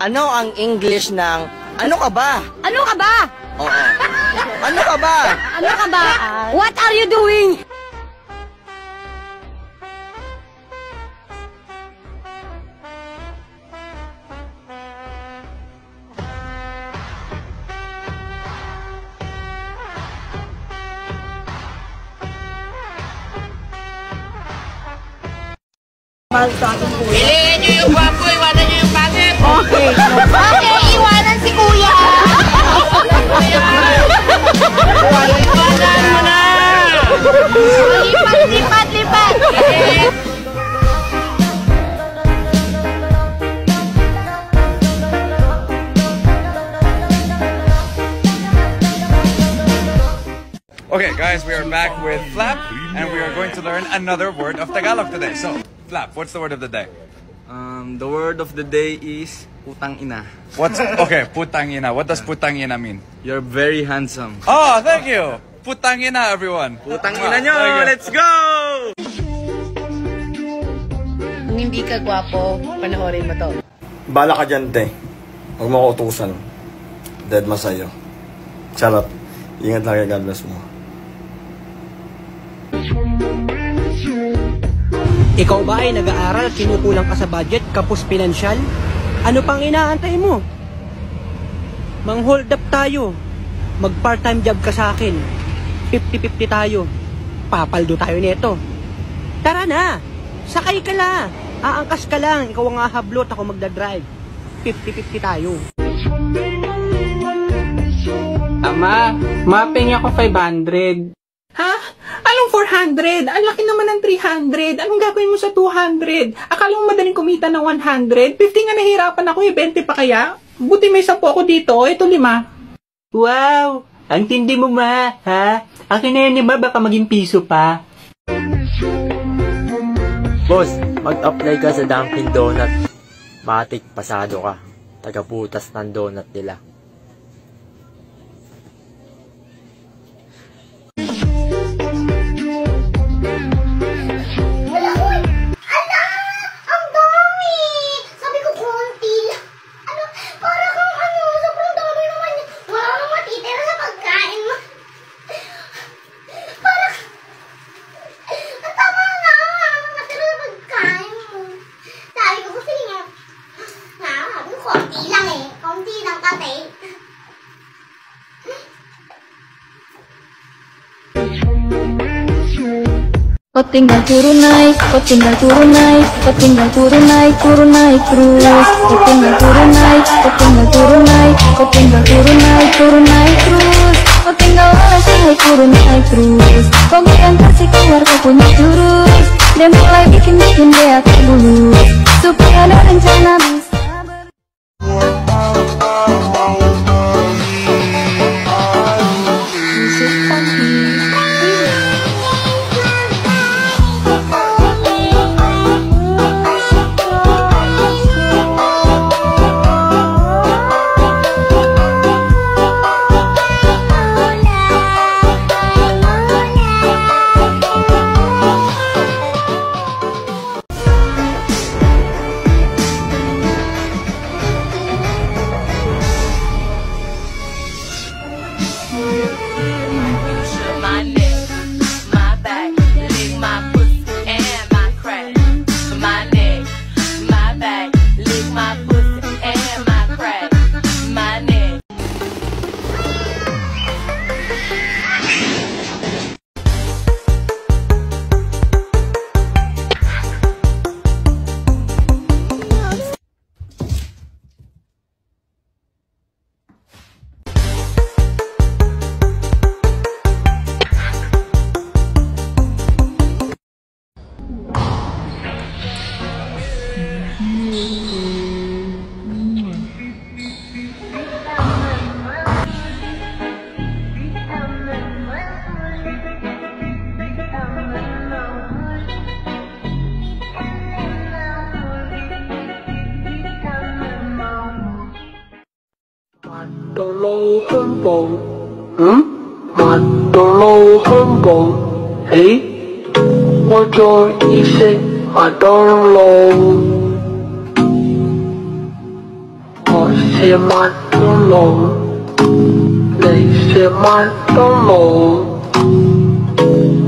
Ano ang English ng ano ka ba? Ano ka ba? Oo. Ano ka ba? Ano ka ba? What are you doing? Piliin nyo yung gwapo, iwanan nyo yung pangit. Okay. Okay, iwanan si kuya. Iwanan mo na. Lipat, lipat. Okay, guys, we are back with Flap, and we are going to learn another word of Tagalog today. So, Flap, what's the word of the day? The word of the day is putang ina. Okay, putang ina. What does putang ina mean? You're very handsome. Oh, thank you. Putang ina, everyone. Putang ina nyo, let's go! Kung hindi ka gwapo, panoorin mo to. Bala ka dyan, te. Huwag mo ko utusan. Dead ma sa'yo. Charot. Ingat lang, God bless mo. Ikaw ba ay nag-aaral, kinukulang ka sa budget, kapos pinansyal? Ano pang inaantay mo? Mang-hold up tayo. Mag-part-time job ka sa akin. 50-50 tayo. Papaldo tayo nito. Tara na! Sakay ka lang! Aangkas ka lang. Ikaw ang hahablot, ako magdadrive. 50-50 tayo. Ama, mapping ako 500. Ha? Anong 400? Ang laki naman ng 300. Anong gagawin mo sa 200? Akala mo madaling kumita ng 100? 50 nga nahihirapan ako eh. 20 pa kaya? Buti may 10 ako dito. Ito 5. Wow! Ang tindi mo, ma, ha? Akin na yan, baka maging piso pa. Boss, mag-apply ka sa Dunkin' Donut. Matik, pasado ka. Tagabutas ng donut nila. Kau tinggal turun naik, kau tinggal turun naik, kau tinggal turun naik terus. Kau tinggal turun naik, kau tinggal turun naik, kau tinggal turun naik terus. Kau tinggal naik turun naik terus. Kau yang kasih keluar kau punya jurus. Dia mulai bikin dia terbulus. Supaya ada rencana bisa 些慢动龙，那些慢动龙，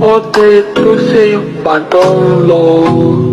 我哋都是慢动龙。